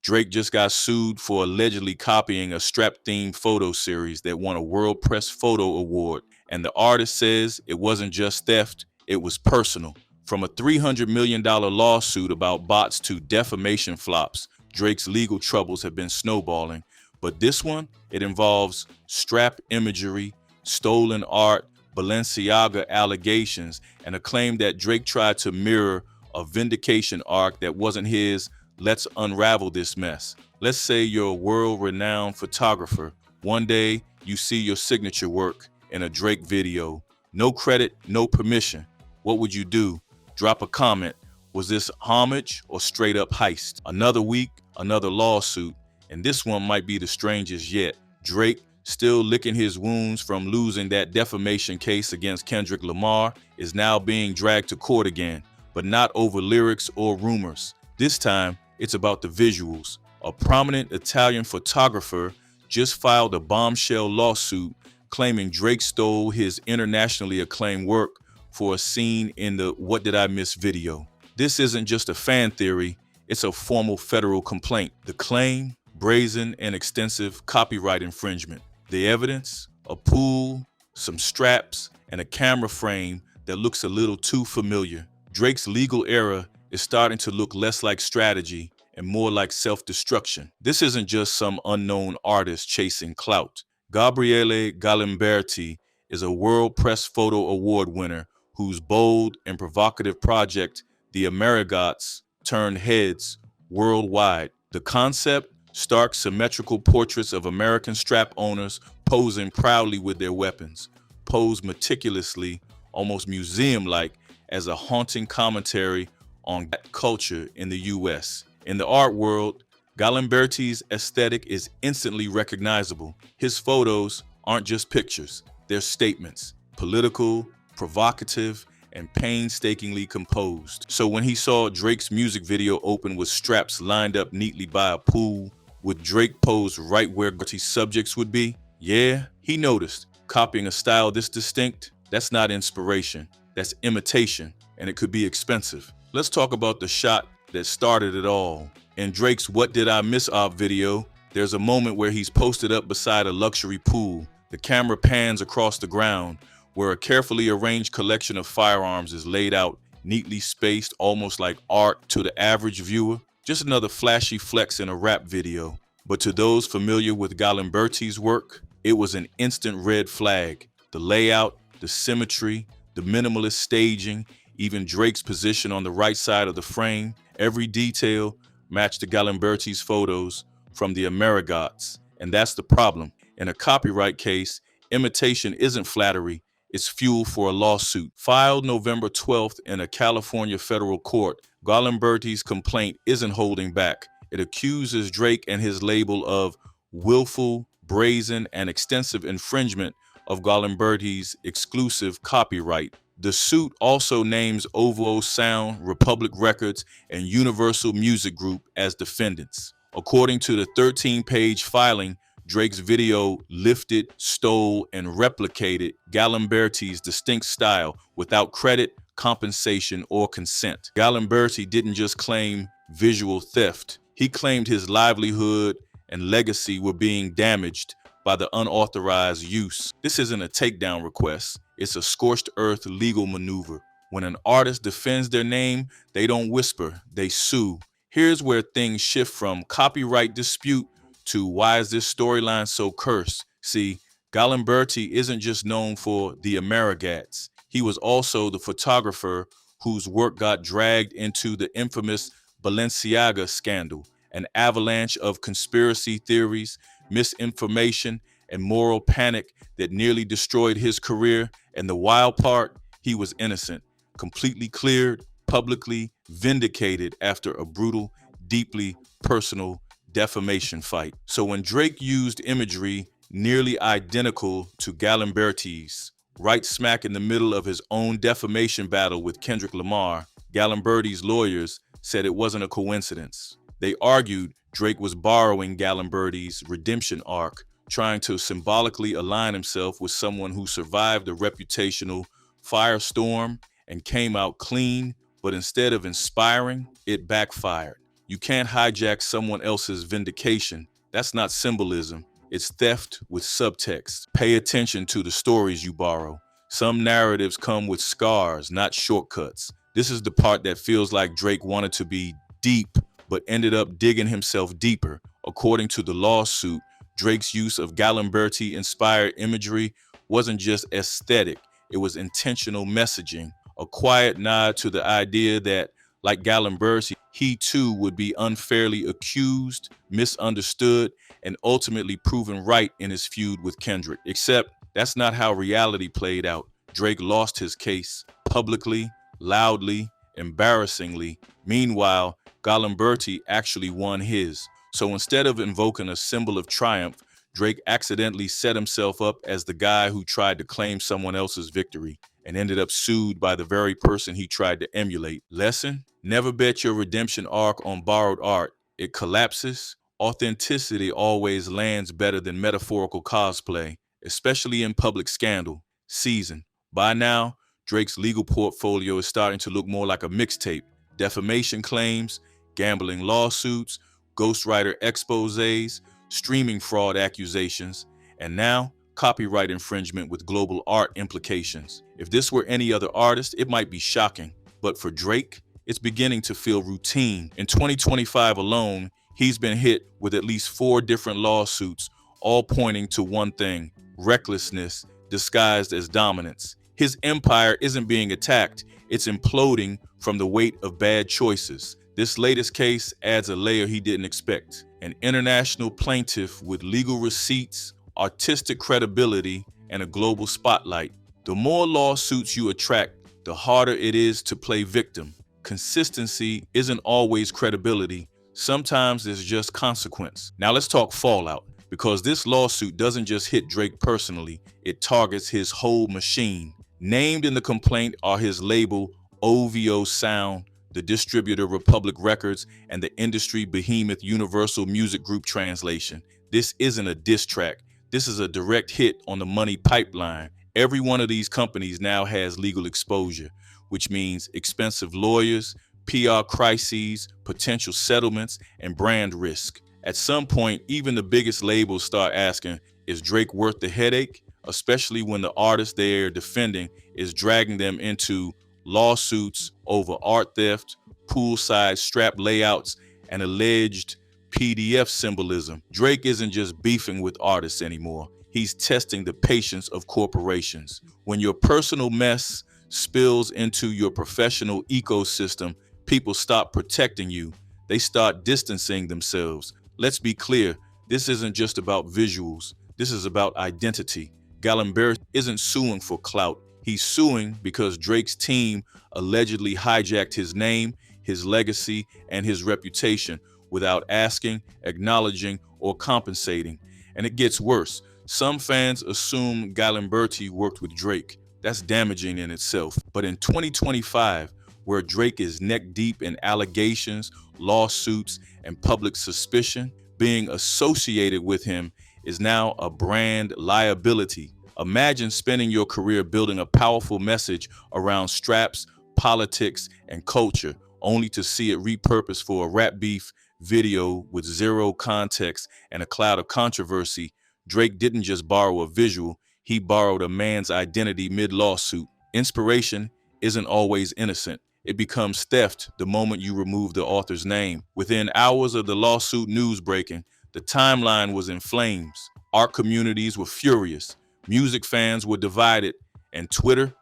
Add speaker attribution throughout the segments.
Speaker 1: Drake just got sued for allegedly copying a strap-themed photo series that won a World Press Photo Award. And the artist says it wasn't just theft, it was personal. From a $300 million lawsuit about bots to defamation flops, Drake's legal troubles have been snowballing. But this one, it involves strap imagery, stolen art, Balenciaga allegations, and a claim that Drake tried to mirror a vindication arc that wasn't his. Let's unravel this mess. Let's say you're a world-renowned photographer. One day, you see your signature work in a Drake video. No credit, no permission. What would you do? Drop a comment. Was this homage or straight up heist? Another week, another lawsuit, and this one might be the strangest yet. Drake, still licking his wounds from losing that defamation case against Kendrick Lamar, is now being dragged to court again, but not over lyrics or rumors. This time, it's about the visuals. A prominent Italian photographer just filed a bombshell lawsuit claiming Drake stole his internationally acclaimed work for a scene in the What Did I Miss video. This isn't just a fan theory, it's a formal federal complaint. The claim, brazen and extensive copyright infringement. The evidence, a pool, some straps, and a camera frame that looks a little too familiar. Drake's legal era is starting to look less like strategy and more like self-destruction. This isn't just some unknown artist chasing clout. Gabriele Galimberti is a World Press Photo Award winner whose bold and provocative project, The Amerigots, turned heads worldwide. The concept, stark symmetrical portraits of American strap owners posing proudly with their weapons, posed meticulously, almost museum-like, as a haunting commentary on culture in the U.S. In the art world, Galimberti's aesthetic is instantly recognizable. His photos aren't just pictures, they're statements, political, provocative, and painstakingly composed. So when he saw Drake's music video open with straps lined up neatly by a pool, with Drake posed right where Galimberti's subjects would be, yeah, he noticed. Copying a style this distinct, that's not inspiration, that's imitation, and it could be expensive. Let's talk about the shot that started it all. In Drake's What Did I Miss Op video, there's a moment where he's posted up beside a luxury pool. The camera pans across the ground, where a carefully arranged collection of firearms is laid out, neatly spaced, almost like art to the average viewer. Just another flashy flex in a rap video. But to those familiar with Galimberti's work, it was an instant red flag. The layout, the symmetry, the minimalist staging, even Drake's position on the right side of the frame, every detail matched to Galimberti's photos from the Amerigots. And that's the problem. In a copyright case, imitation isn't flattery, it's fuel for a lawsuit. Filed November 12th in a California federal court, Galimberti's complaint isn't holding back. It accuses Drake and his label of willful, brazen, and extensive infringement of Galimberti's exclusive copyright. The suit also names OVO Sound, Republic Records, and Universal Music Group as defendants. According to the 13-page filing, Drake's video lifted, stole, and replicated Galimberti's distinct style without credit, compensation, or consent. Galimberti didn't just claim visual theft. He claimed his livelihood and legacy were being damaged by the unauthorized use. This isn't a takedown request. It's a scorched earth legal maneuver. When an artist defends their name, they don't whisper, they sue. Here's where things shift from copyright dispute to why is this storyline so cursed? See, Galimberti isn't just known for the Amerigots. He was also the photographer whose work got dragged into the infamous Balenciaga scandal, an avalanche of conspiracy theories, misinformation, and moral panic that nearly destroyed his career. And the wild part, he was innocent, completely cleared, publicly vindicated after a brutal, deeply personal defamation fight. So when Drake used imagery nearly identical to Galimberti's, right smack in the middle of his own defamation battle with Kendrick Lamar, Galimberti's lawyers said it wasn't a coincidence. They argued Drake was borrowing Galimberti's redemption arc, trying to symbolically align himself with someone who survived a reputational firestorm and came out clean, but instead of inspiring, it backfired. You can't hijack someone else's vindication. That's not symbolism. It's theft with subtext. Pay attention to the stories you borrow. Some narratives come with scars, not shortcuts. This is the part that feels like Drake wanted to be deep, but ended up digging himself deeper. According to the lawsuit, Drake's use of Galimberti inspired imagery wasn't just aesthetic, it was intentional messaging, a quiet nod to the idea that, like Galimberti, he too would be unfairly accused, misunderstood, and ultimately proven right in his feud with Kendrick. Except that's not how reality played out. Drake lost his case publicly, loudly, embarrassingly. Meanwhile, Galimberti actually won his. So instead of invoking a symbol of triumph, Drake accidentally set himself up as the guy who tried to claim someone else's victory and ended up sued by the very person he tried to emulate. Lesson? Never bet your redemption arc on borrowed art. It collapses. Authenticity always lands better than metaphorical cosplay, especially in public scandal. Season. By now, Drake's legal portfolio is starting to look more like a mixtape. Defamation claims, gambling lawsuits, ghostwriter exposés, streaming fraud accusations, and now copyright infringement with global art implications. If this were any other artist, it might be shocking. But for Drake, it's beginning to feel routine. In 2025 alone, he's been hit with at least 4 different lawsuits, all pointing to one thing: recklessness disguised as dominance. His empire isn't being attacked, it's imploding from the weight of bad choices. This latest case adds a layer he didn't expect. An international plaintiff with legal receipts, artistic credibility, and a global spotlight. The more lawsuits you attract, the harder it is to play victim. Consistency isn't always credibility. Sometimes it's just consequence. Now let's talk fallout, because this lawsuit doesn't just hit Drake personally, it targets his whole machine. Named in the complaint are his label OVO Sound, the distributor Republic Records, and the industry behemoth Universal Music Group Translation. This isn't a diss track. This is a direct hit on the money pipeline. Every one of these companies now has legal exposure, which means expensive lawyers, PR crises, potential settlements, and brand risk. At some point, even the biggest labels start asking, is Drake worth the headache? Especially when the artist they're defending is dragging them into lawsuits over art theft, poolside strap layouts, and alleged PDF symbolism. Drake isn't just beefing with artists anymore. He's testing the patience of corporations. When your personal mess spills into your professional ecosystem, people stop protecting you. They start distancing themselves. Let's be clear, this isn't just about visuals. This is about identity. Galimberti isn't suing for clout. He's suing because Drake's team allegedly hijacked his name, his legacy, and his reputation without asking, acknowledging, or compensating. And it gets worse. Some fans assume Galimberti worked with Drake. That's damaging in itself. But in 2025, where Drake is neck deep in allegations, lawsuits, and public suspicion, being associated with him is now a brand liability. Imagine spending your career building a powerful message around straps, politics, and culture, only to see it repurposed for a rap beef video with zero context and a cloud of controversy. Drake didn't just borrow a visual, he borrowed a man's identity mid-lawsuit. Inspiration isn't always innocent. It becomes theft the moment you remove the author's name. Within hours of the lawsuit news breaking, the timeline was in flames. Art communities were furious. Music fans were divided. And Twitter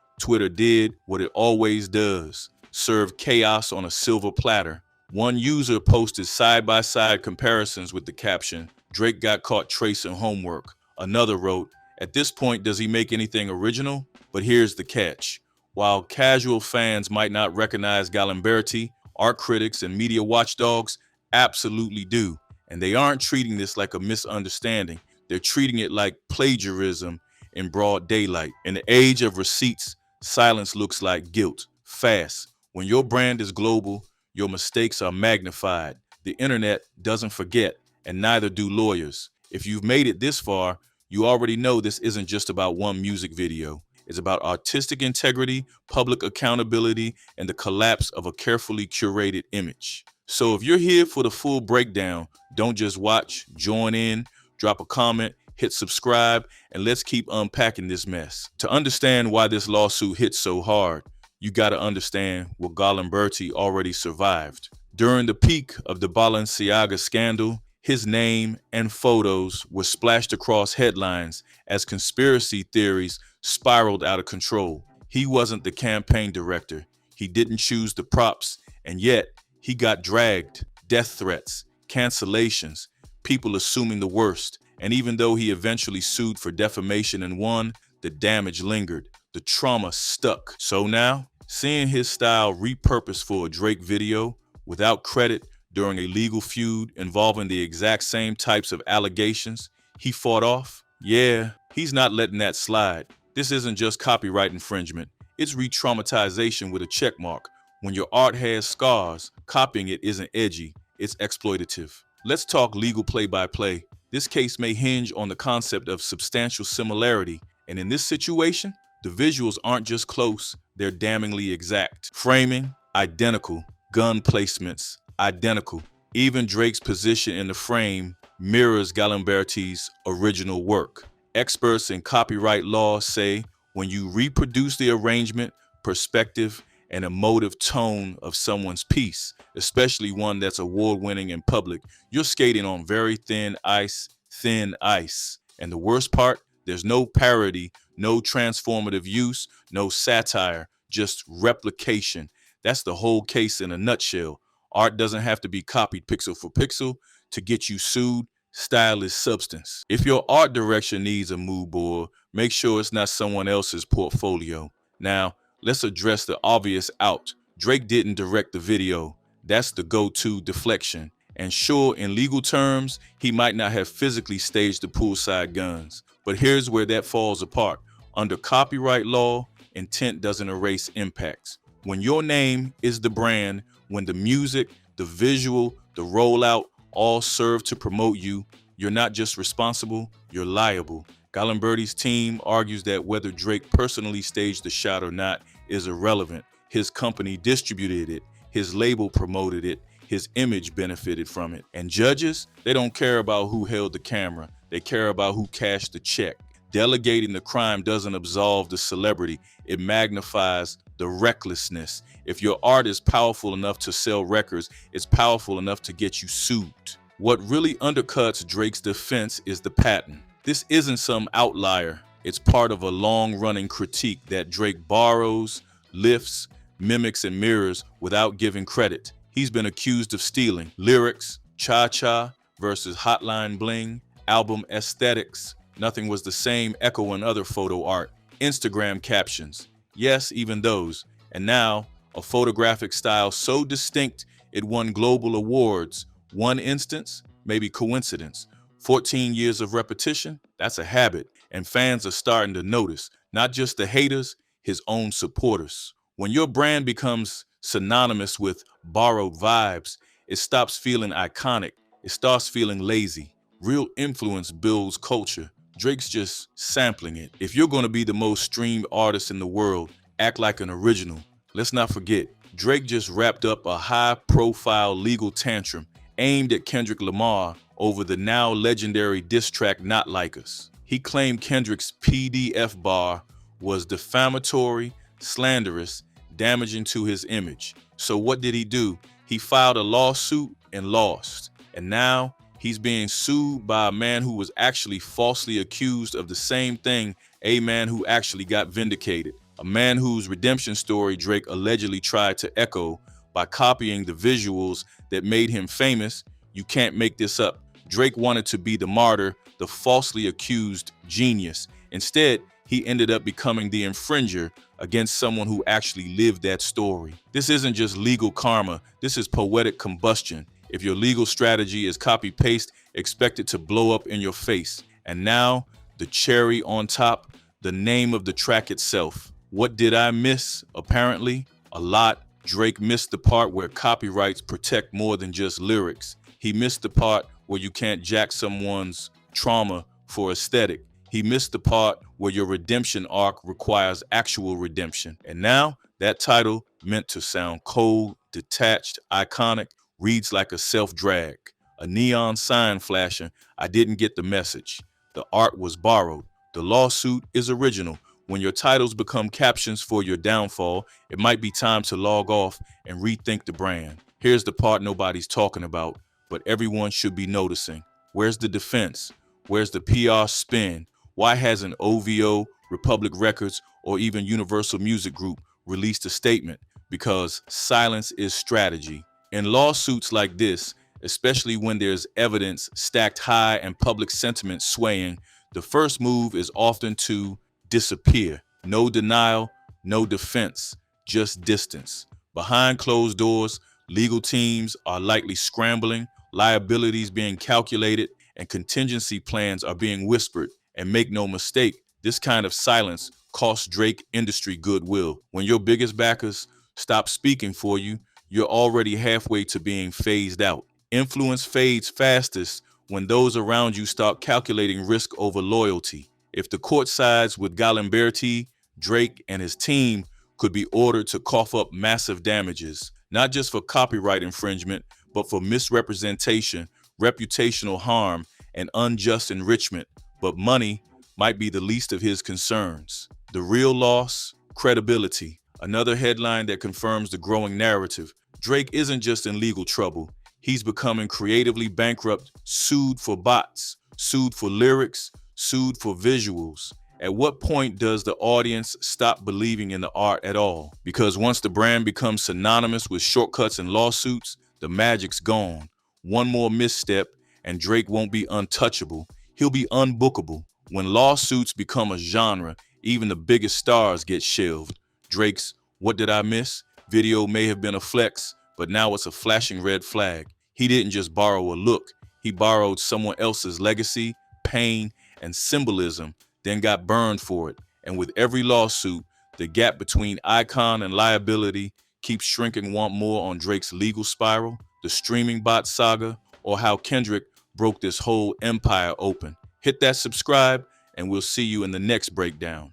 Speaker 1: did what it always does: serve chaos on a silver platter. One user posted side-by-side comparisons with the caption, "Drake got caught tracing homework." Another wrote, "At this point, does he make anything original?" But here's the catch. While casual fans might not recognize Galimberti, art critics and media watchdogs absolutely do. And they aren't treating this like a misunderstanding. They're treating it like plagiarism in broad daylight. In the age of receipts, silence looks like guilt. Fast. When your brand is global, your mistakes are magnified. The internet doesn't forget, and neither do lawyers. If you've made it this far, you already know this isn't just about one music video. It's about artistic integrity, public accountability, and the collapse of a carefully curated image. So if you're here for the full breakdown, don't just watch, join in, drop a comment, hit subscribe, and let's keep unpacking this mess. To understand why this lawsuit hit so hard, you got to understand what Galimberti already survived. During the peak of the Balenciaga scandal, his name and photos were splashed across headlines as conspiracy theories spiraled out of control. He wasn't the campaign director. He didn't choose the props, and yet he got dragged, death threats, cancellations, people assuming the worst. And even though he eventually sued for defamation and won, the damage lingered. The trauma stuck. So now, seeing his style repurposed for a Drake video without credit during a legal feud involving the exact same types of allegations he fought off, yeah, he's not letting that slide. This isn't just copyright infringement. It's re-traumatization with a check mark. When your art has scars, copying it isn't edgy, it's exploitative. Let's talk legal play-by-play. This case may hinge on the concept of substantial similarity, and in this situation, the visuals aren't just close, they're damningly exact. Framing, identical. Gun placements, identical. Even Drake's position in the frame mirrors Galimberti's original work. Experts in copyright law say when you reproduce the arrangement, perspective, and emotive tone of someone's piece, especially one that's award-winning in public, you're skating on very thin ice, And the worst part, there's no parody, no transformative use, no satire, just replication. That's the whole case in a nutshell. Art doesn't have to be copied pixel for pixel to get you sued. Style is substance. If your art direction needs a mood board, make sure it's not someone else's portfolio. Now, let's address the obvious out. Drake didn't direct the video. That's the go-to deflection. And sure, in legal terms, he might not have physically staged the poolside guns. But here's where that falls apart. Under copyright law, intent doesn't erase impacts. When your name is the brand, when the music, the visual, the rollout all serve to promote you, you're not just responsible, you're liable. Galimberti's team argues that whether Drake personally staged the shot or not is irrelevant. His company distributed it, his label promoted it, his image benefited from it. And judges, they don't care about who held the camera, they care about who cashed the check. Delegating the crime doesn't absolve the celebrity, it magnifies the recklessness. If your art is powerful enough to sell records, it's powerful enough to get you sued. What really undercuts Drake's defense is the pattern. This isn't some outlier. It's part of a long-running critique that Drake borrows, lifts, mimics, and mirrors without giving credit. He's been accused of stealing lyrics, cha-cha versus hotline bling, album aesthetics, nothing was the same echoing other photo art, Instagram captions, yes, even those, and now a photographic style so distinct it won global awards. One instance, maybe coincidence. 14 years of repetition, that's a habit, and fans are starting to notice, not just the haters, his own supporters. When your brand becomes synonymous with borrowed vibes, it stops feeling iconic, it starts feeling lazy. Real influence builds culture. Drake's just sampling it. If you're going to be the most streamed artist in the world, act like an original. Let's not forget, Drake just wrapped up a high-profile legal tantrum aimed at Kendrick Lamar over the now legendary diss track Not Like Us. He claimed Kendrick's PDF bar was defamatory, slanderous, damaging to his image. So what did he do? He filed a lawsuit and lost. And now he's being sued by a man who was actually falsely accused of the same thing, a man who actually got vindicated. A man whose redemption story Drake allegedly tried to echo by copying the visuals that made him famous. You can't make this up. Drake wanted to be the martyr, the falsely accused genius. Instead, he ended up becoming the infringer against someone who actually lived that story. This isn't just legal karma, this is poetic combustion. If your legal strategy is copy-paste, expect it to blow up in your face. And now, the cherry on top, the name of the track itself. What did I miss? Apparently, a lot. Drake missed the part where copyrights protect more than just lyrics. He missed the part where you can't jack someone's trauma for aesthetic. He missed the part where your redemption arc requires actual redemption. And now, that title, meant to sound cold, detached, iconic, reads like a self-drag. A neon sign flashing, I didn't get the message. The art was borrowed. The lawsuit is original. When your titles become captions for your downfall, it might be time to log off and rethink the brand. Here's the part nobody's talking about, but everyone should be noticing. Where's the defense? Where's the PR spin? Why hasn't OVO, Republic Records, or even Universal Music Group released a statement? Because silence is strategy. In lawsuits like this, especially when there's evidence stacked high and public sentiment swaying, the first move is often to disappear. No denial, no defense, just distance. Behind closed doors, legal teams are likely scrambling, liabilities being calculated, and contingency plans are being whispered. And make no mistake, this kind of silence costs Drake industry goodwill. When your biggest backers stop speaking for you, you're already halfway to being phased out. Influence fades fastest when those around you start calculating risk over loyalty. If the court sides with Galimberti, Drake and his team could be ordered to cough up massive damages, not just for copyright infringement, but for misrepresentation, reputational harm, and unjust enrichment. But money might be the least of his concerns. The real loss, credibility. Another headline that confirms the growing narrative. Drake isn't just in legal trouble. He's becoming creatively bankrupt, sued for bots, sued for lyrics, sued for visuals. At what point does the audience stop believing in the art at all? Because once the brand becomes synonymous with shortcuts and lawsuits, the magic's gone. One more misstep and Drake won't be untouchable. He'll be unbookable. When lawsuits become a genre, even the biggest stars get shelved. Drake's "What Did I Miss?" video may have been a flex, but now it's a flashing red flag. He didn't just borrow a look. He borrowed someone else's legacy, pain, and symbolism, then got burned for it. And with every lawsuit, the gap between icon and liability keeps shrinking. Want more on Drake's legal spiral, the streaming bot saga, or how Kendrick broke this whole empire open? Hit that subscribe, and we'll see you in the next breakdown.